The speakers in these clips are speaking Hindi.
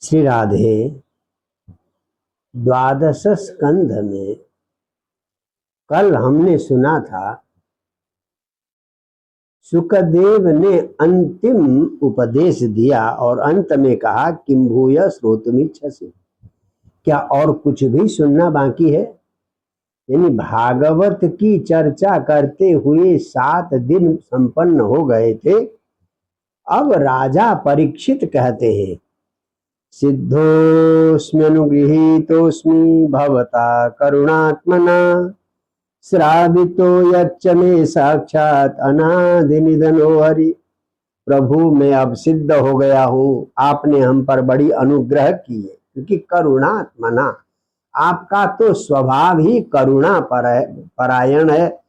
श्री राधे द्वादश स्कंध में कल हमने सुना था, सुखदेव ने अंतिम उपदेश दिया और अंत में कहा किम भूय श्रोतुमिच्छसि, क्या और कुछ भी सुनना बाकी है। यानी भागवत की चर्चा करते हुए 7 दिन संपन्न हो गए थे। अब राजा परीक्षित कहते हैं, सिद्धोस्म्यनुगृहीतोस्मि भवता करुणात्मना श्रावितो यच्च मे साक्षात अनादि निधनो हरि। प्रभु मैं अब सिद्ध हो गया हूँ, आपने हम पर बड़ी अनुग्रह की है, क्योंकि करुणात्मना, आपका तो स्वभाव ही करुणा परायण है,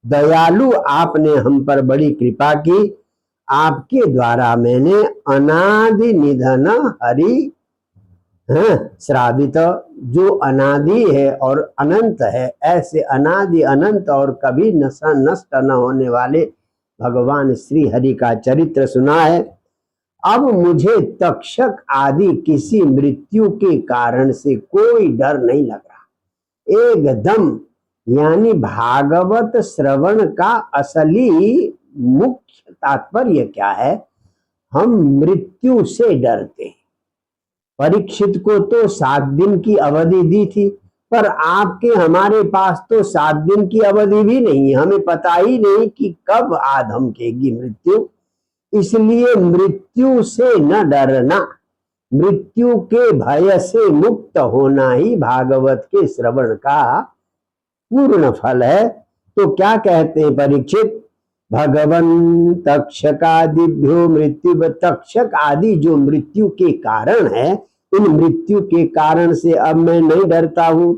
दयालु आपने हम पर बड़ी कृपा की। आपके द्वारा मैंने अनादि निधन हरि श्रावित, जो अनादि है और अनंत है, ऐसे अनादि अनंत और कभी नष्ट न होने वाले भगवान श्री हरि का चरित्र सुना है। अब मुझे तक्षक आदि किसी मृत्यु के कारण से कोई डर नहीं लग रहा एकदम। यानी भागवत श्रवण का असली मुख्य तात्पर्य क्या है, हम मृत्यु से डरते हैं। परीक्षित को तो 7 दिन की अवधि दी थी, पर आपके हमारे पास तो 7 दिन की अवधि भी नहीं है, हमें पता ही नहीं कि कब आ धमकेगी मृत्यु। इसलिए मृत्यु से न डरना, मृत्यु के भय से मुक्त होना ही भागवत के श्रवण का पूर्ण फल है। तो क्या कहते हैं परीक्षित, भगवन तक्षकादिभ्यो मृत्यु, तक्षक आदि जो मृत्यु के कारण है, इन मृत्यु के कारण से अब मैं नहीं डरता हूं।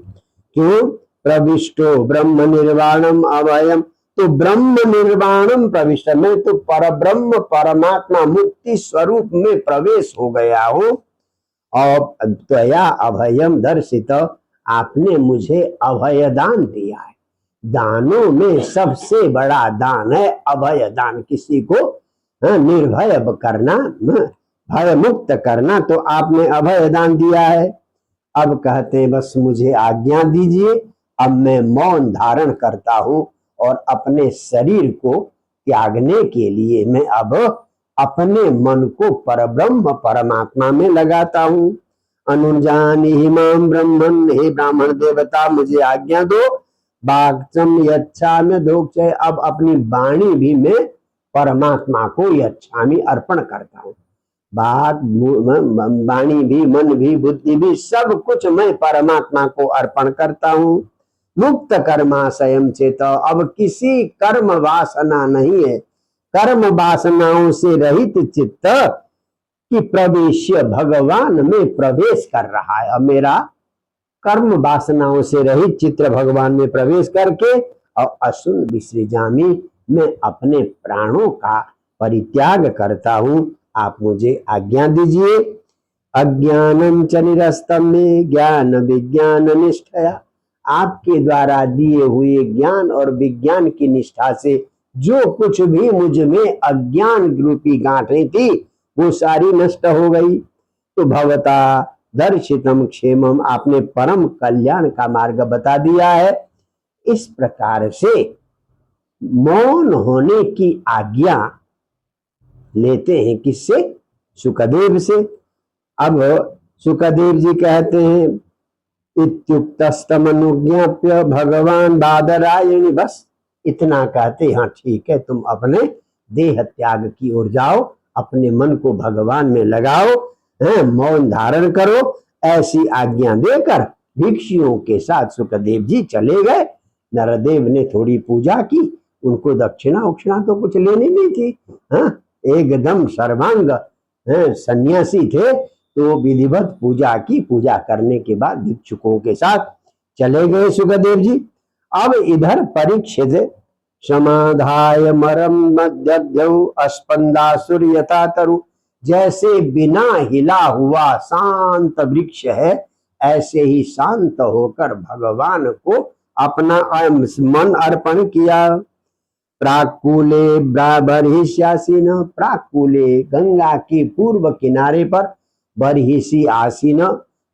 क्यों? प्रविष्टो ब्रह्म निर्वाणम अभयम, तो ब्रह्म निर्वाणम प्रविष्ट, मैं तो परब्रह्म परमात्मा मुक्ति स्वरूप में प्रवेश हो गया हूं। और त्वया अभयम दर्शित, आपने मुझे अभय दान दिया है। दानों में सबसे बड़ा दान है अभय दान, किसी को निर्भय करना, भय मुक्त करना, तो आपने अभय दान दिया है। अब कहते हैं बस मुझे आज्ञा दीजिए, अब मैं मौन धारण करता हूं और अपने शरीर को त्यागने के लिए मैं अब अपने मन को परब्रह्म परमात्मा में लगाता हूं। अनुजानी हिमाम ब्रह्मन, हे ब्राह्मण देवता मुझे आज्ञा दो। बागचम यच्छामि दोक्षय, अब अपनी वाणी भी मैं परमात्मा को यच्छामि अर्पण करता हूँ। बात वाणी भी, मन भी, बुद्धि भी, सब कुछ मैं परमात्मा को अर्पण करता हूँ। मुक्त कर्माशयम चेत, अब किसी कर्म वासना नहीं है, कर्म वासनाओं से रहित चित्त कि प्रवेश्य भगवान में प्रवेश कर रहा है। अब मेरा कर्म वासनाओं से रहित चित्र भगवान में प्रवेश करके और असुन विसृजामि, मैं अपने प्राणों का परित्याग करता हूं, आप मुझे आज्ञा दीजिए। अज्ञानम च निरस्तम में ज्ञान विज्ञान निष्ठया, आपके द्वारा दिए हुए ज्ञान और विज्ञान की निष्ठा से जो कुछ भी मुझ में अज्ञान रूपी गांठें थी वो सारी नष्ट हो गई। तो भवता दर्शितम क्षेमम, आपने परम कल्याण का मार्ग बता दिया है। इस प्रकार से मौन होने की आज्ञा लेते हैं किससे? सुखदेव से। अब सुखदेव जी कहते हैं, इत्युक्तस्तमनुज्ञाप्य भगवान बादरायणी, बस इतना कहते, हाँ ठीक है, तुम अपने देह त्याग की ओर जाओ, अपने मन को भगवान में लगाओ, मौन धारण करो। ऐसी आज्ञा देकर भिक्षुओं के साथ सुखदेव जी चले गए। नरदेव ने थोड़ी पूजा की, उनको दक्षिणा उक्षिणा तो कुछ लेनी नहीं थी, एकदम सर्वांग सन्यासी थे, तो विधिवत पूजा की। पूजा करने के बाद भिक्षुकों के साथ चले गए सुखदेव जी। अब इधर परीक्षित समाधाय मरम मध्यद्यौ अस्पंदासुर यथा तरु, जैसे बिना हिला हुआ शांत वृक्ष है, ऐसे ही शांत होकर भगवान को अपना मन अर्पण किया। प्राकूले बर्हिष्यासीन, प्राकूले गंगा के पूर्व किनारे पर बरहिसी आसीन,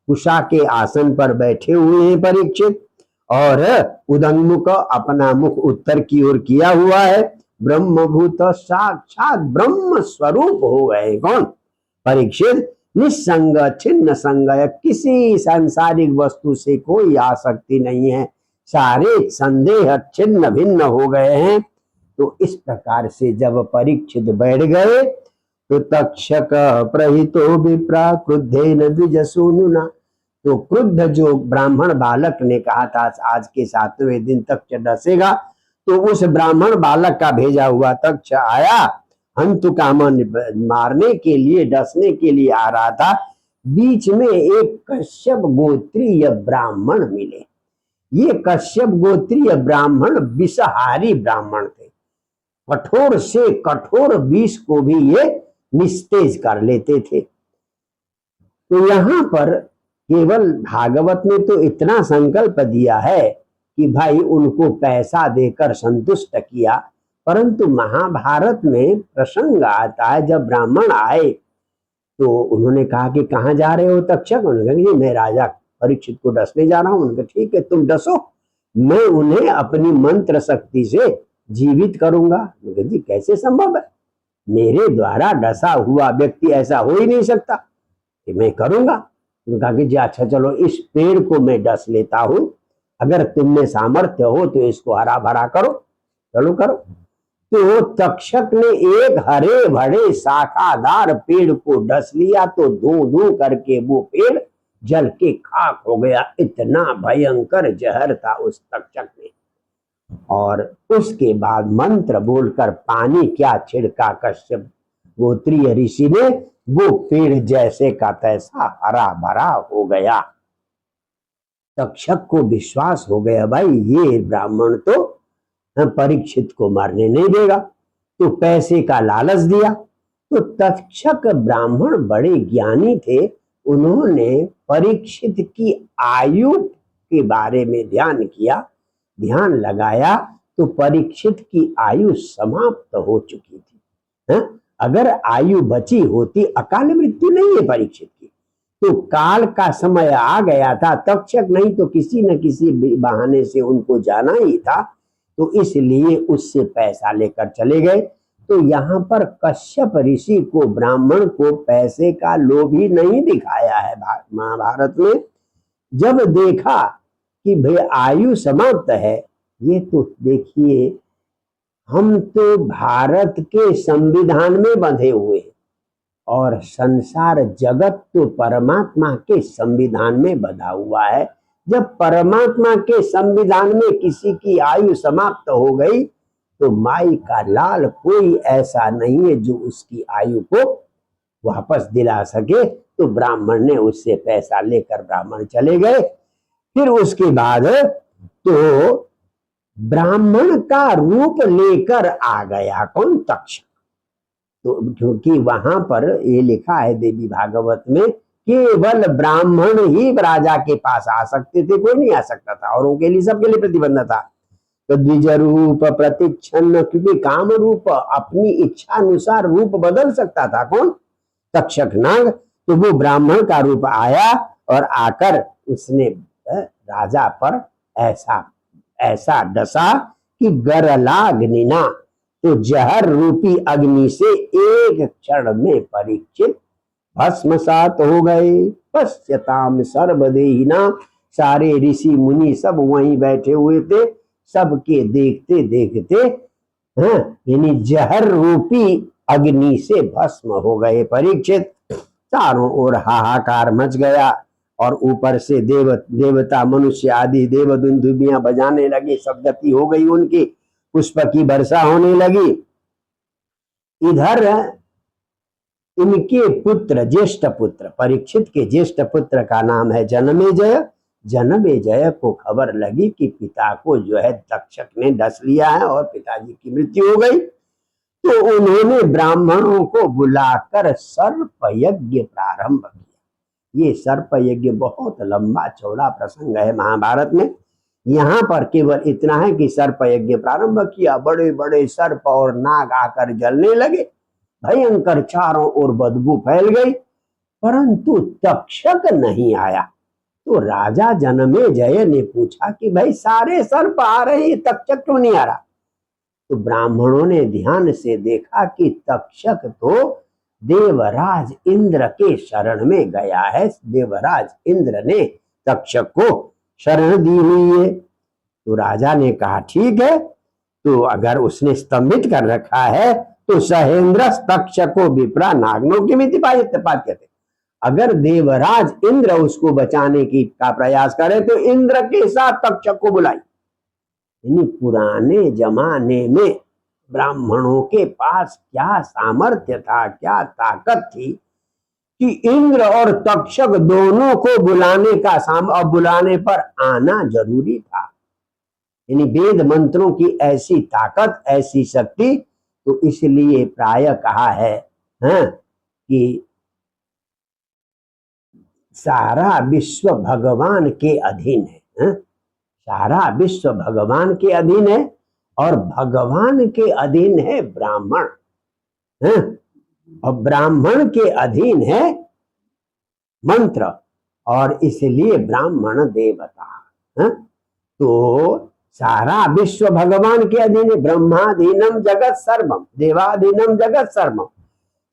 कुशा के आसन पर बैठे हुए हैं परीक्षित, और उदंगमुख अपना मुख उत्तर की ओर किया हुआ है। ब्रह्मभूत साक्षात ब्रह्म स्वरूप हो गए कौन? परीक्षित। निसंग छिन्न संग, किसी सांसारिक वस्तु से कोई आसक्ति नहीं है, सारे संदेह छिन्न भिन्न हो गए हैं। तो इस प्रकार से जब परीक्षित बैठ गए तो तक्षक प्रहितो विप्रा क्रुद्धेन द्विजसूनुना, तो क्रुद्ध जो ब्राह्मण बालक ने कहा था आज के 7वें दिन तक डसेगा, तो उस ब्राह्मण बालक का भेजा हुआ तक्ष आया, हंतु कामन मारने के लिए, डसने के लिए आ रहा था। बीच में एक कश्यप गोत्रीय ब्राह्मण मिले। ये कश्यप गोत्रीय ब्राह्मण विषहारी ब्राह्मण थे, कठोर से कठोर विष को भी ये निस्तेज कर लेते थे। तो यहाँ पर केवल भागवत ने तो इतना संकल्प दिया है कि भाई उनको पैसा देकर संतुष्ट किया, परंतु महाभारत में प्रसंग आता है जब ब्राह्मण आए तो उन्होंने कहा कि कहाँ जा रहे हो तक्षक? उन्होंने कहा मैं राजा परीक्षित को डसने जा रहा हूँ। उन्होंने कहा ठीक है तुम डसो, मैं उन्हें अपनी मंत्र शक्ति से जीवित करूंगा। जी कैसे संभव है, मेरे द्वारा डसा हुआ व्यक्ति ऐसा हो ही नहीं सकता कि मैं करूंगा। उन्होंने कहा कि जी अच्छा चलो इस पेड़ को मैं डस लेता हूं, अगर तुम में सामर्थ्य हो तो इसको हरा भरा करो, चलो करो। तो तक्षक ने एक हरे भरे शाखादार पेड़ को डस लिया तो धू धू करके वो पेड़ जल के खाक हो गया। इतना भयंकर जहर था उस तक्षक में। और उसके बाद मंत्र बोलकर पानी क्या छिड़का कश्यप गोत्रीय ऋषि ने, वो पेड़ जैसे का तैसा हरा भरा हो गया। तक्षक को विश्वास हो गया भाई ये ब्राह्मण तो परीक्षित को मारने नहीं देगा, तो पैसे का लालच दिया। तो तक्षक ब्राह्मण बड़े ज्ञानी थे, उन्होंने परीक्षित की आयु के बारे में ध्यान किया, ध्यान लगाया तो परीक्षित की आयु समाप्त हो चुकी थी। अगर आयु बची होती, अकाल मृत्यु नहीं है परीक्षित की, तो काल का समय आ गया था, तक्षक नहीं तो किसी न किसी बहाने से उनको जाना ही था, तो इसलिए उससे पैसा लेकर चले गए। तो यहाँ पर कश्यप ऋषि को, ब्राह्मण को पैसे का लोभ ही नहीं दिखाया है महाभारत में। जब देखा कि भाई आयु समाप्त है, ये तो देखिए हम तो भारत के संविधान में बंधे हुए हैं और संसार जगत तो परमात्मा के संविधान में बंधा हुआ है। जब परमात्मा के संविधान में किसी की आयु समाप्त हो गई तो माई का लाल कोई ऐसा नहीं है जो उसकी आयु को वापस दिला सके। तो ब्राह्मण ने उससे पैसा लेकर ब्राह्मण चले गए। फिर उसके बाद तो ब्राह्मण का रूप लेकर आ गया कौन? तक्षक। तो क्योंकि वहां पर ये लिखा है देवी भागवत में, केवल ब्राह्मण ही राजा के पास आ सकते थे, कोई नहीं आ सकता था, औरों के लिए, सबके लिए प्रतिबंध था। तो द्विज रूप प्रतिच्छन्न, क्योंकि काम रूप अपनी इच्छा अनुसार रूप बदल सकता था कौन? तक्षक नाग। तो वो ब्राह्मण का रूप आया और आकर उसने राजा पर ऐसा डसा कि गरलाग्निना, तो जहर रूपी अग्नि से एक क्षण में परीक्षित भस्मसात हो गए। पश्यताम सर्वदेहिना, सारे ऋषि मुनि सब वहीं बैठे हुए थे, सबके देखते देखते यानी जहर रूपी अग्नि से भस्म हो गए परीक्षित। चारों ओर हाहाकार मच गया और ऊपर से देवता मनुष्य आदि देव दुंदुबियां बजाने लगे, सब गति हो गई उनकी, पुष्प की वर्षा होने लगी। इधर इनके पुत्र, ज्येष्ठ पुत्र, परीक्षित के ज्येष्ठ पुत्र का नाम है जनमेजय। जनमेजय को खबर लगी कि पिता को जो है तक्षक ने डस लिया है और पिताजी की मृत्यु हो गई। तो उन्होंने ब्राह्मणों को बुलाकर सर्प यज्ञ प्रारंभ किया। ये सर्प यज्ञ बहुत लंबा चौड़ा प्रसंग है महाभारत में। यहाँ पर केवल इतना है कि सर्प यज्ञ प्रारंभ किया, बड़े बड़े सर्प और नाग आकर जलने लगे, भयंकर चारों ओर बदबू फैल गई। परंतु तक्षक नहीं आया। तो राजा जनमेजय ने पूछा कि भाई सारे सर्प आ रहे हैं, तक्षक क्यों नहीं आ रहा? तो ब्राह्मणों ने ध्यान से देखा कि तक्षक तो देवराज इंद्र के शरण में गया है, देवराज इंद्र ने तक्षक को शरण दी हुई है। तो राजा ने कहा ठीक है, तो अगर उसने स्तंभित कर रखा है तो सहेंद्र तक्षको विप्रा नागनो के मिति पात्यते। अगर देवराज इंद्र उसको बचाने की का प्रयास करे तो इंद्र के साथ तक्षक को बुलाई। यानी पुराने जमाने में ब्राह्मणों के पास क्या सामर्थ्य था, क्या ताकत थी कि इंद्र और तक्षक दोनों को बुलाने का और बुलाने पर आना जरूरी था। यानी वेद मंत्रों की ऐसी ताकत, ऐसी शक्ति। तो इसलिए प्राय कहा है कि सारा विश्व भगवान के अधीन है, सारा विश्व भगवान के अधीन है और भगवान के अधीन है ब्राह्मण, और ब्राह्मण के अधीन है मंत्र, और इसलिए ब्राह्मण देवता। तो सारा विश्व भगवान के अधीन है। ब्रह्माधीनम जगत सर्वम देवाधीनम जगत सर्वम।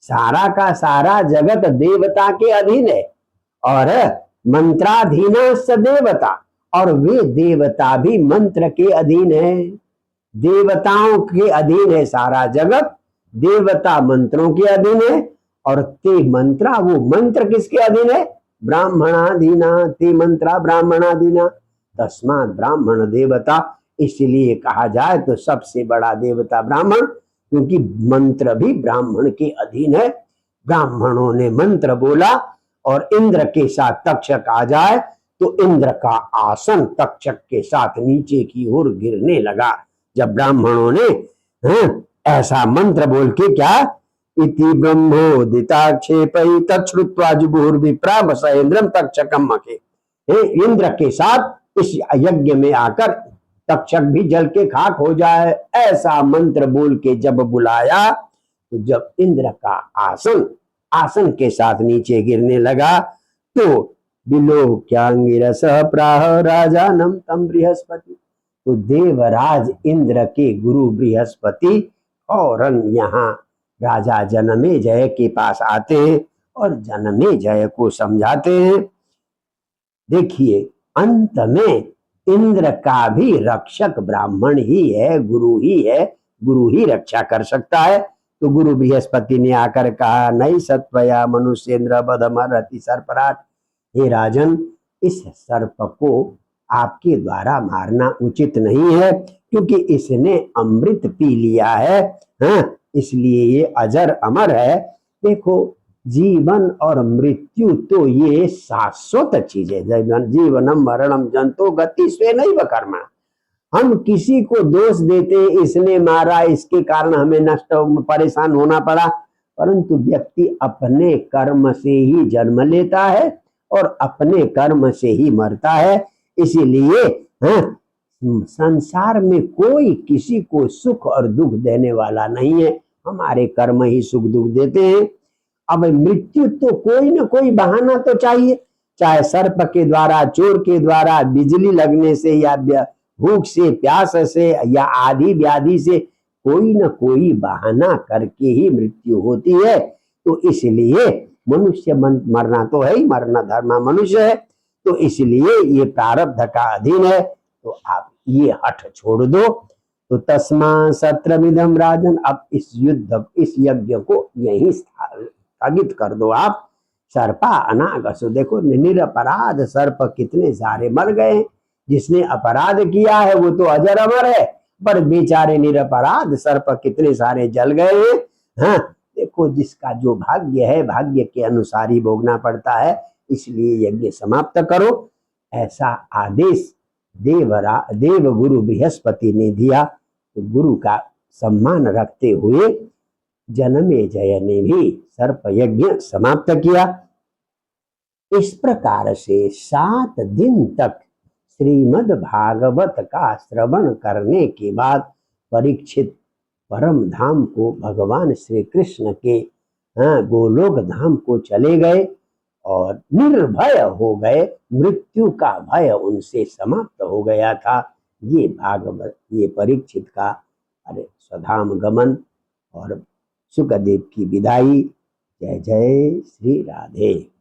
सारा का सारा जगत देवता के अधीन है और मंत्राधीन देवता, और वे देवता भी मंत्र के अधीन है। देवताओं के अधीन है सारा जगत, देवता मंत्रों के अधीन है, और ते मंत्रा, वो मंत्र किसके अधीन है? ब्राह्मणाधीना, ते मंत्रा ब्राह्मणाधीना, तस्मात् ब्राह्मण देवता। इसलिए कहा जाए तो सबसे बड़ा देवता ब्राह्मण, क्योंकि मंत्र भी ब्राह्मण के अधीन है। ब्राह्मणों ने मंत्र बोला और इंद्र के साथ तक्षक आ जाए तो इंद्र का आसन तक्षक के साथ नीचे की ओर गिरने लगा। जब ब्राह्मणों ने ऐसा मंत्र बोल के क्या, इति ब्रह्मोदिताक्षेपै तच्छ्रुत्वा जुभुर्विप्रा वसेन्द्रम तक्षकम मखे। इंद्र के साथ इस यज्ञ में आकर तक्षक भी जल के खाक हो जाए, ऐसा मंत्र बोल के जब बुलाया तो जब इंद्र का आसन के साथ नीचे गिरने लगा तो विलोक्यांगिरस प्राह राजानम तम बृहस्पति। तो देवराज इंद्र के गुरु बृहस्पति फौरन यहाँ राजा जनमेजय के पास आते हैं और जनमेजय को समझाते हैं। देखिए, अंत में इंद्र का भी रक्षक ब्राह्मण ही है, गुरु ही है, गुरु ही रक्षा कर सकता है। तो गुरु बृहस्पति ने आकर कहा, नहीं सत्वया मनुष्येंद्र बधमर्हति सर्पराट। हे राजन, इस सर्प को आपके द्वारा मारना उचित नहीं है, क्योंकि इसने अमृत पी लिया है, इसलिए ये अजर अमर है। देखो, जीवन और मृत्यु तो ये शाश्वत चीज है। जीवनम मरणम जंतो गति स्वेनैव कर्मण। हम किसी को दोष देते, इसने मारा, इसके कारण हमें नष्ट परेशान होना पड़ा, परंतु व्यक्ति अपने कर्म से ही जन्म लेता है और अपने कर्म से ही मरता है। इसीलिए संसार में कोई किसी को सुख और दुख देने वाला नहीं है, हमारे कर्म ही सुख दुख देते हैं। अब मृत्यु तो कोई ना कोई बहाना तो चाहिए, चाहे सर्प के द्वारा, चोर के द्वारा, बिजली लगने से, या भूख से, प्यास से, या आदि व्याधि से, कोई ना कोई बहाना करके ही मृत्यु होती है। तो इसलिए मनुष्य मरना तो है ही, मरना धर्म मनुष्य है, तो इसलिए ये प्रारब्ध का अधीन है। तो आप ये हठ छोड़ दो। तो तस्मा सत्रमिदं राजन, अब इस यज्ञ को यही स्थगित कर दो आप। सर्पा अनागसो, देखो निरपराध सर्प कितने सारे मर गए। जिसने अपराध किया है वो तो अजर अमर है, पर बेचारे निरपराध सर्प कितने सारे जल गए हैं। देखो, जिसका जो भाग्य है, भाग्य के अनुसार ही भोगना पड़ता है, इसलिए यज्ञ समाप्त करो। ऐसा आदेश देव गुरु बृहस्पति ने दिया। तो गुरु का सम्मान रखते हुए जनमेजय ने भी सर्प यज्ञ समाप्त किया। इस प्रकार से 7 दिन तक श्रीमद् भागवत का श्रवण करने के बाद परीक्षित परम धाम को, भगवान श्री कृष्ण के गोलोक धाम को चले गए। और निर्भय हो गए, मृत्यु का भय उनसे समाप्त हो गया था। ये भागवत, ये परीक्षित का अरे स्वधाम गमन और सुखदेव की विदाई। जय जय श्री राधे।